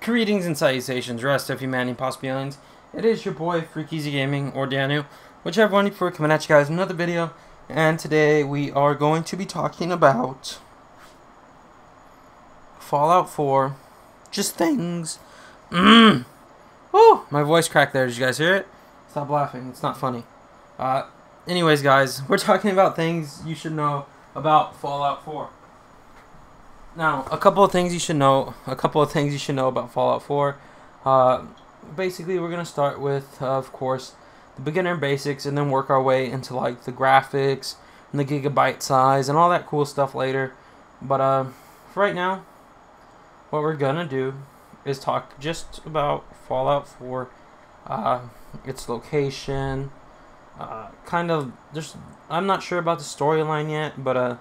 Greetings and salutations, rest of humanity, possibly aliens. It is your boy, FreakEasy Gaming, or Daniel, whichever one you prefer, coming at you guys with another video. And today we are going to be talking about Fallout 4. Just things. Woo! My voice cracked there. Did you guys hear it? Stop laughing. It's not funny. Anyways, guys, we're talking about things you should know about Fallout 4. Now, a couple of things you should know. About Fallout 4. Basically, we're gonna start with, of course, the beginner basics, and then work our way into like the graphics and the gigabyte size and all that cool stuff later. But for right now, what we're gonna do is talk just about Fallout 4, its location, kind of. I'm not sure about the storyline yet, but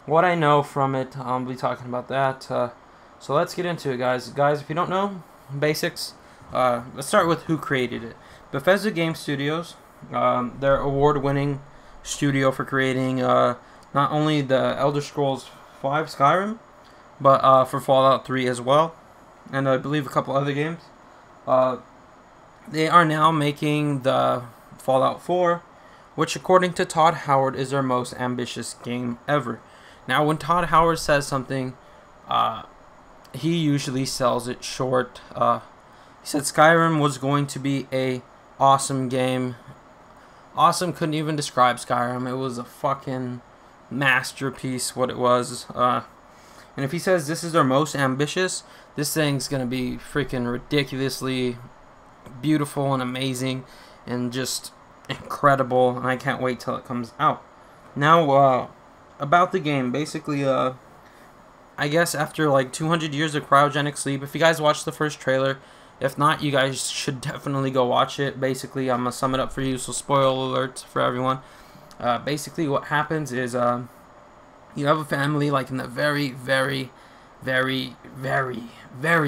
what I know from it, I'll be talking about that. So let's get into it, guys. Guys, if you don't know basics, let's start with who created it. Bethesda Game Studios, their award-winning studio for creating not only the Elder Scrolls V Skyrim, but for Fallout 3 as well, and I believe a couple other games. They are now making the Fallout 4, which according to Todd Howard is their most ambitious game ever. Now, when Todd Howard says something, he usually sells it short. He said Skyrim was going to be a awesome game. Awesome couldn't even describe Skyrim. It was a fucking masterpiece, what it was. And if he says this is their most ambitious, this thing's gonna be freaking ridiculously beautiful and amazing and just incredible. And I can't wait till it comes out. Now, about the game, basically, I guess after like 200 years of cryogenic sleep, if you guys watched the first trailer, if not, you guys should definitely go watch it. Basically, I'm gonna sum it up for you, so spoiler alert for everyone. Basically, what happens is you have a family like in the very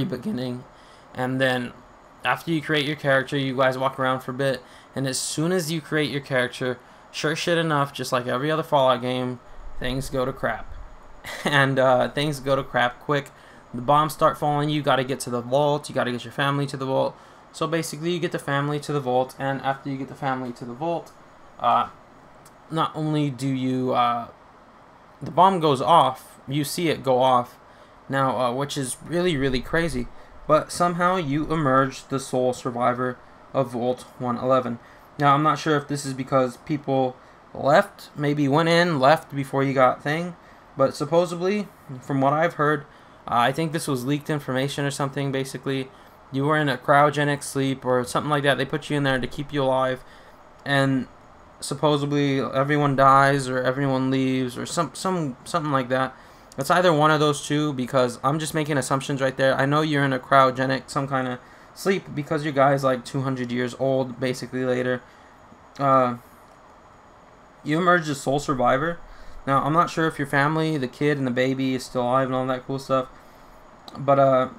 beginning, and then after you create your character, you guys walk around for a bit, and as soon as you create your character, sure shit enough, just like every other Fallout game, things go to crap. And things go to crap quick. The bombs start falling. You got to get to the vault. You got to get your family to the vault. So basically, you get the family to the vault, and after you get the family to the vault, not only do you the bomb goes off, you see it go off. Now, which is really crazy. But somehow you emerge the sole survivor of Vault 111. Now, I'm not sure if this is because people left, maybe went in, left before you got thing, but supposedly, from what I've heard, I think this was leaked information or something. Basically, you were in a cryogenic sleep or something like that. They put you in there to keep you alive, and supposedly everyone dies or everyone leaves or something like that. It's either one of those two, because I'm just making assumptions right there. I know you're in a cryogenic, some kind of sleep, because your guy's like 200 years old, basically later. You emerge as sole survivor. Now, I'm not sure if your family, the kid and the baby, is still alive and all that cool stuff, but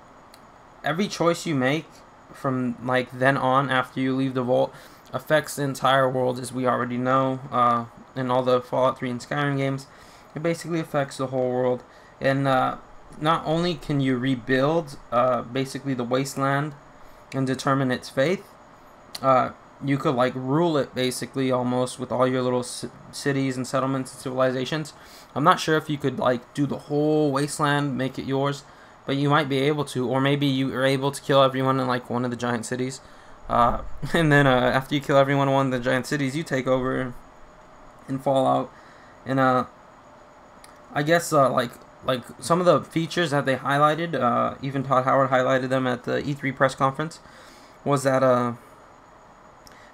every choice you make from like then on after you leave the vault affects the entire world, as we already know in all the Fallout 3 and Skyrim games. It basically affects the whole world, and not only can you rebuild basically the wasteland and determine its fate, you could like rule it basically almost with all your little cities and settlements and civilizations. I'm not sure if you could like do the whole wasteland, make it yours, but you might be able to, or maybe you are able to kill everyone in like one of the giant cities, and then after you kill everyone in one of the giant cities, you take over in Fallout. And I guess like some of the features that they highlighted, even Todd Howard highlighted them at the E3 press conference, was that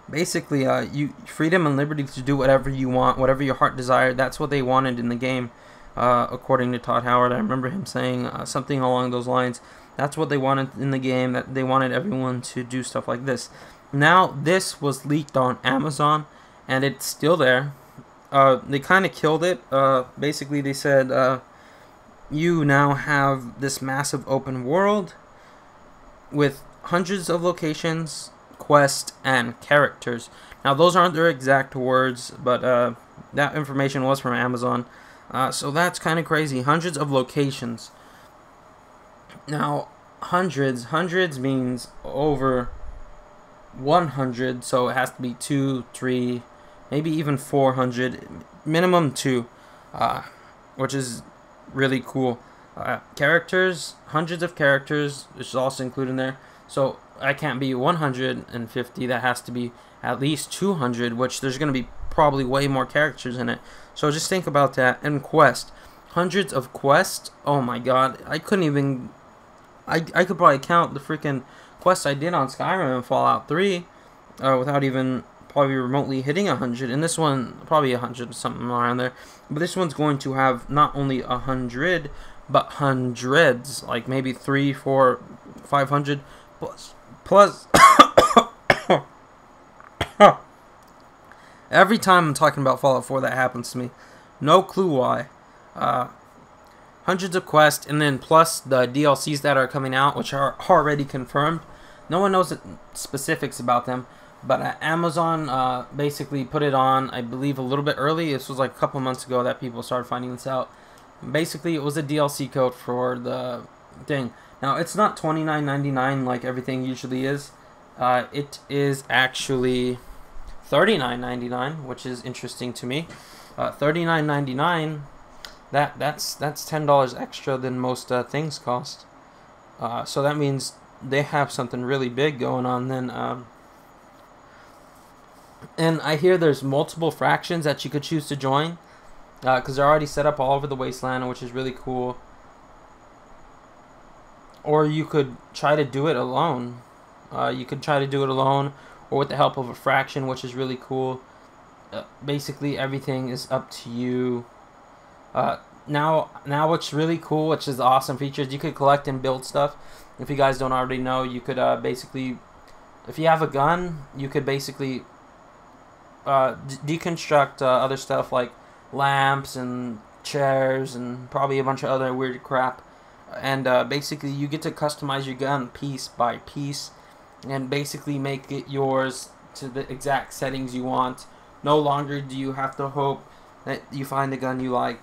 basically, you freedom and liberty to do whatever you want, whatever your heart desired. That's what they wanted in the game, according to Todd Howard. I remember him saying something along those lines. That's what they wanted in the game, that they wanted everyone to do stuff like this. Now, this was leaked on Amazon, and it's still there. They kind of killed it. Basically, they said you now have this massive open world with hundreds of locations, quests, and characters. Now, those aren't their exact words, but that information was from Amazon. So that's kind of crazy. Hundreds of locations. Now, hundreds means over 100, so it has to be 2, 3, maybe even 400, minimum 2, which is really cool. Characters, hundreds of characters, which is also included in there. So I can't be 150. That has to be at least 200, which there's going to be probably way more characters in it. So just think about that. And quest, hundreds of quests. Oh my god, I couldn't even. I could probably count the freaking quests I did on Skyrim and Fallout 3 without even probably remotely hitting 100. And this one probably 100, something around there. But this one's going to have not only 100 but hundreds, like maybe 3, 4, 500 plus. Every time I'm talking about Fallout 4, that happens to me. No clue why. Hundreds of quests, and then plus the DLCs that are coming out, which are already confirmed. No one knows the specifics about them, but Amazon basically put it on, I believe, a little bit early. This was like a couple months ago that people started finding this out. Basically, it was a DLC code for the thing. Now, it's not $29.99 like everything usually is. It is actually $39.99, which is interesting to me. $39.99. That's $10 extra than most things cost. So that means they have something really big going on. Then, and I hear there's multiple fractions that you could choose to join, because they're already set up all over the wasteland, which is really cool. Or you could try to do it alone. You could try to do it alone, or with the help of a fraction, which is really cool. Basically, everything is up to you. Now what's really cool, which is the awesome features, you could collect and build stuff. If you guys don't already know, you could basically, if you have a gun, you could basically deconstruct other stuff like lamps and chairs and probably a bunch of other weird crap. And basically you get to customize your gun piece by piece and basically make it yours to the exact settings you want. No longer do you have to hope that you find a gun you like.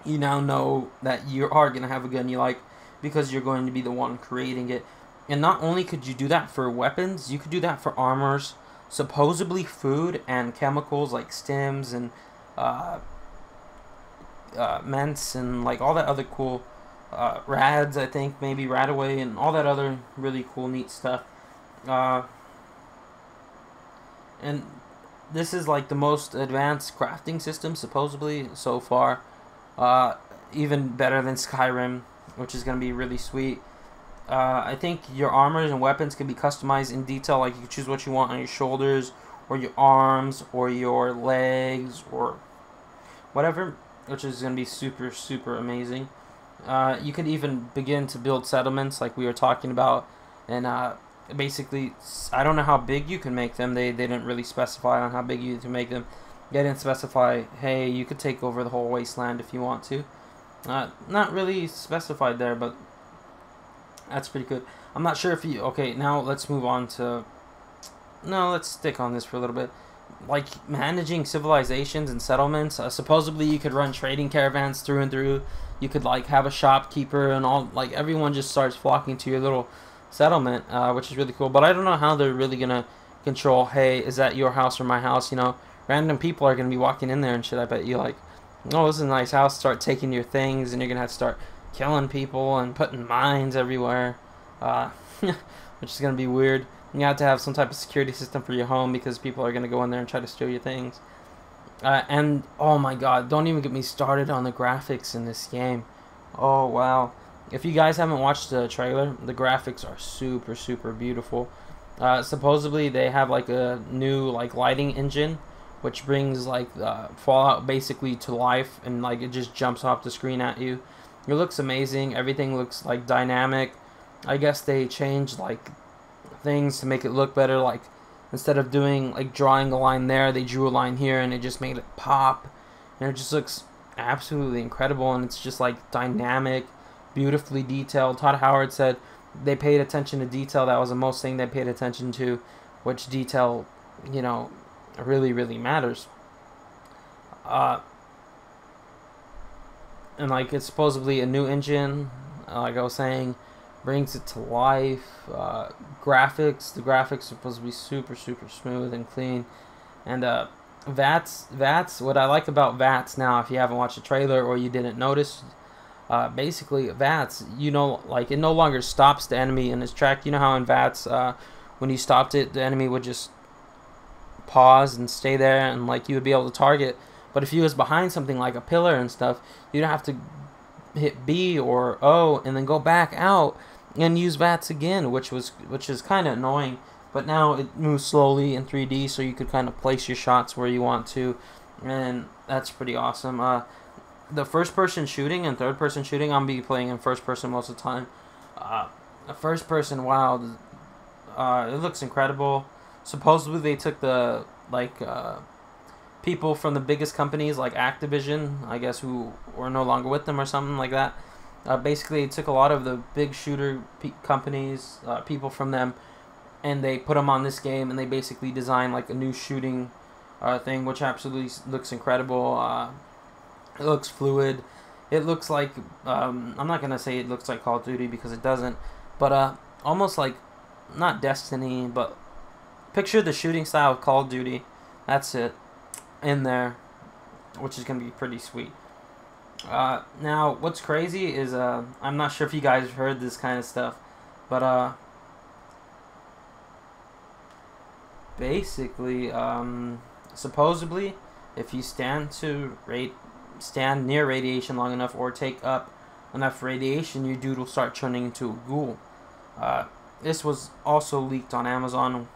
You now know that you are going to have a gun you like because you're going to be the one creating it. And not only could you do that for weapons, you could do that for armors, supposedly food and chemicals like stims and ments and like all that other cool rads, I think, maybe Radaway and all that other really cool neat stuff. And this is like the most advanced crafting system supposedly so far, even better than Skyrim, which is going to be really sweet. I think your armors and weapons can be customized in detail, like you can choose what you want on your shoulders or your arms or your legs or whatever, which is going to be super, super amazing. You could even begin to build settlements like we were talking about, and basically, I don't know how big you can make them. They didn't really specify on how big you can make them. They didn't specify, hey, you could take over the whole wasteland if you want to. Not really specified there, but that's pretty good. I'm not sure if you... Okay, now let's move on to... No, let's stick on this for a little bit. Like, managing civilizations and settlements. Supposedly, you could run trading caravans through and through. You could, like, have a shopkeeper and all... Like, everyone just starts flocking to your little settlement, which is really cool. But I don't know how they're really going to control, hey, is that your house or my house? You know, random people are going to be walking in there and shit. I bet you, like, oh, this is a nice house. Start taking your things, and you're going to have to start killing people and putting mines everywhere, which is going to be weird. You have to have some type of security system for your home because people are going to go in there and try to steal your things. And, oh my god, don't even get me started on the graphics in this game. Oh, wow. If you guys haven't watched the trailer, the graphics are super, super beautiful. Supposedly, they have, like, a new, like, lighting engine, which brings, like, Fallout basically to life, and, like, it just jumps off the screen at you. It looks amazing. Everything looks, like, dynamic. I guess they changed, like, things to make it look better. Like, instead of doing, like, drawing a line there, they drew a line here, and it just made it pop. And it just looks absolutely incredible, and it's just, like, dynamic, beautifully detailed. Todd Howard said they paid attention to detail. That was the most thing they paid attention to, which detail, you know, really, really matters. And, like, it's supposedly a new engine, like I was saying, brings it to life. Graphics, the graphics are supposed to be super smooth and clean. And VATS, what I like about VATS now, if you haven't watched the trailer or you didn't notice, basically VATS, you know, like it no longer stops the enemy in his track. You know how in VATS, when you stopped it, the enemy would just pause and stay there, and like you would be able to target. But if you was behind something like a pillar and stuff, you'd have to hit B or O and then go back out and use VATS again, which is kind of annoying. But now it moves slowly in 3D, so you could kind of place your shots where you want to, and that's pretty awesome. The first-person shooting and third-person shooting, I'm be playing in first-person most of the time. The first-person, wow, it looks incredible. Supposedly they took the people from the biggest companies like Activision, I guess, who were no longer with them or something like that. Basically, it took a lot of the big shooter companies, people from them, and they put them on this game, and they basically designed like a new shooting thing, which absolutely looks incredible. It looks fluid. It looks like, I'm not going to say it looks like Call of Duty because it doesn't, but almost like, not Destiny, but picture the shooting style of Call of Duty. That's it. In there, which is going to be pretty sweet. Now, what's crazy is, I'm not sure if you guys have heard this kind of stuff, but basically, supposedly, if you stand near radiation long enough or take up enough radiation, your dude will start turning into a ghoul. This was also leaked on Amazon,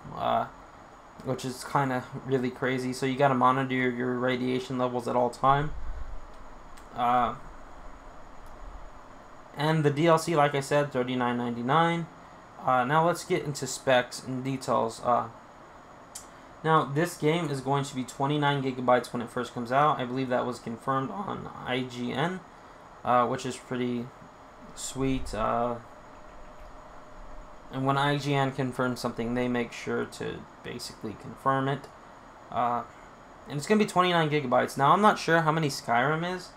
which is kind of really crazy. So you got to monitor your radiation levels at all time. And the DLC, like I said, $39.99. Now let's get into specs and details. Now, this game is going to be 29 gigabytes when it first comes out. I believe that was confirmed on IGN, which is pretty sweet. And when IGN confirms something, they make sure to basically confirm it. And it's going to be 29 gigabytes. Now, I'm not sure how many Skyrim is,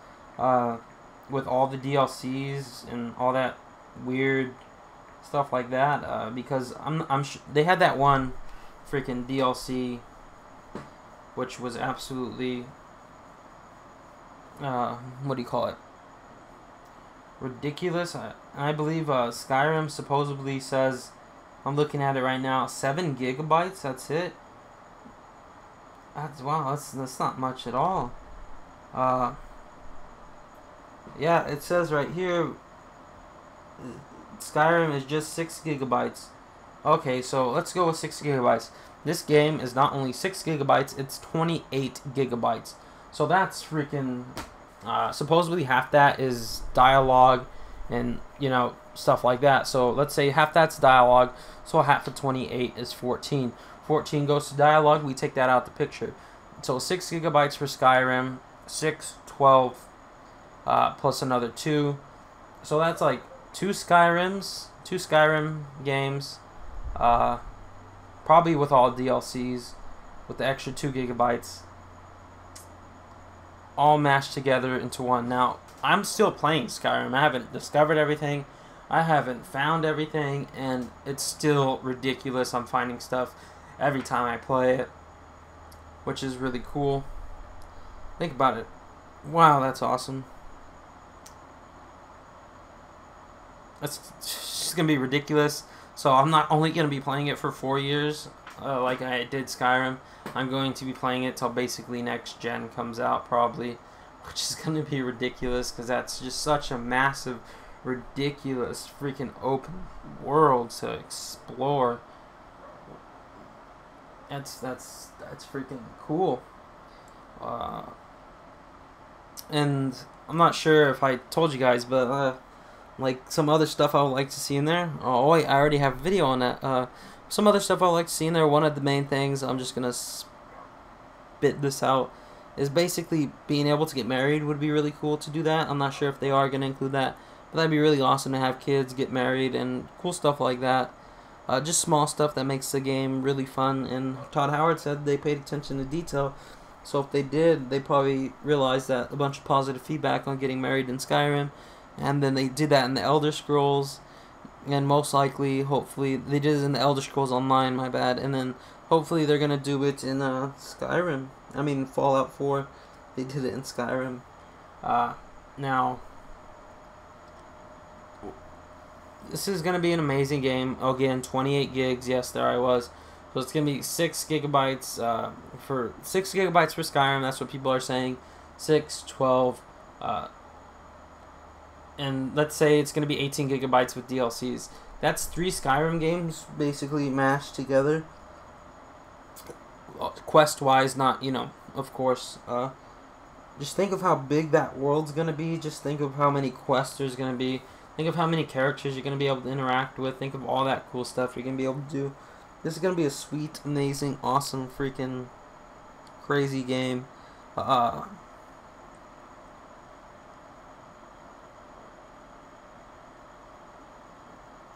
with all the DLCs and all that weird stuff like that, because I'm they had that one freaking DLC, which was absolutely, what do you call it? Ridiculous. I believe Skyrim supposedly says, I'm looking at it right now, 7 gigabytes. That's it. Wow. That's not much at all. Yeah, it says right here, Skyrim is just 6 gigabytes. Okay, so let's go with 6 gigabytes. This game is not only 6 gigabytes, it's 28 gigabytes. So that's freaking, supposedly half that is dialogue and, you know, stuff like that. So let's say half that's dialogue, so half of 28 is 14. 14 goes to dialogue, we take that out the picture. So 6 gigabytes for Skyrim, 6, 12, plus another 2. So that's like 2 Skyrim games, probably with all DLCs, with the extra 2 gigabytes, all mashed together into one. Now, I'm still playing Skyrim. I haven't discovered everything. I haven't found everything, and it's still ridiculous. I'm finding stuff every time I play it, which is really cool. Think about it. Wow, that's awesome. It's just going to be ridiculous. So I'm not only going to be playing it for 4 years, like I did Skyrim. I'm going to be playing it till basically next gen comes out, probably, which is going to be ridiculous because that's just such a massive, ridiculous, freaking open world to explore. That's freaking cool. And I'm not sure if I told you guys, but like some other stuff I would like to see in there. Oh wait, I already have a video on that. Some other stuff I would like to see in there. One of the main things, I'm just gonna spit this out, is basically being able to get married would be really cool to do that. I'm not sure if they are gonna include that, but that'd be really awesome to have kids get married and cool stuff like that. Just small stuff that makes the game really fun. And Todd Howard said they paid attention to detail. So if they did, they probably realized that a bunch of positive feedback on getting married in Skyrim, and then they did that in the Elder Scrolls. and most likely, hopefully, they did it in the Elder Scrolls Online, my bad, and then hopefully they're gonna do it in Skyrim. I mean Fallout 4, they did it in Skyrim. Now, this is gonna be an amazing game. Again, 28 gigs. Yes, there I was. So it's gonna be 6 gigabytes for 6 gigabytes for Skyrim. That's what people are saying. 6, 12. And let's say it's going to be 18 gigabytes with DLCs. That's 3 Skyrim games basically mashed together. Quest-wise, not, of course. Just think of how big that world's going to be. Just think of how many quests there's going to be. Think of how many characters you're going to be able to interact with. Think of all that cool stuff you're going to be able to do. This is going to be a sweet, amazing, awesome, freaking crazy game.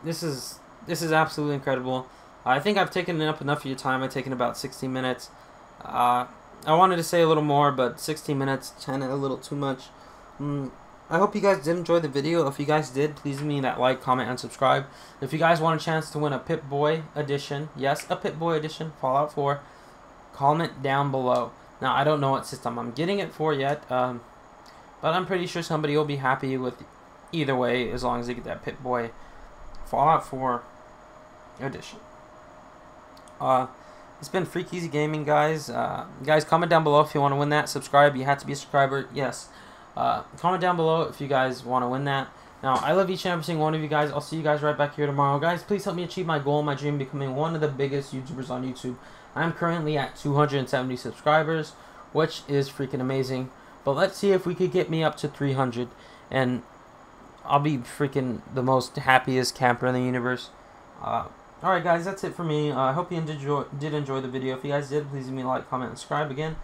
This is absolutely incredible. I think I've taken up enough of your time. I've taken about 16 minutes. I wanted to say a little more, but 16 minutes, kind of a little too much. I hope you guys did enjoy the video. If you guys did, please leave me that like, comment, and subscribe. If you guys want a chance to win a Pip-Boy edition, yes, a Pip-Boy edition, Fallout 4, comment down below. Now, I don't know what system I'm getting it for yet, but I'm pretty sure somebody will be happy with either way as long as they get that Pip-Boy Fallout 4 edition. It's been FreakEasy Gaming, guys. Guys, comment down below if you want to win that. Subscribe. You have to be a subscriber. Yes. Comment down below if you guys want to win that. Now, I love each and every single one of you guys. I'll see you guys right back here tomorrow. Guys, please help me achieve my goal, my dream, becoming one of the biggest YouTubers on YouTube. I'm currently at 270 subscribers, which is freaking amazing. But let's see if we could get me up to 300. And I'll be freaking the most happiest camper in the universe. Alright guys, that's it for me. I hope you did enjoy the video. If you guys did, please leave me a like, comment, and subscribe again.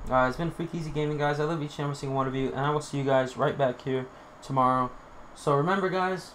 It's been FreakEasy Gaming, guys. I love each and every single one of you, and I will see you guys right back here tomorrow. So remember, guys,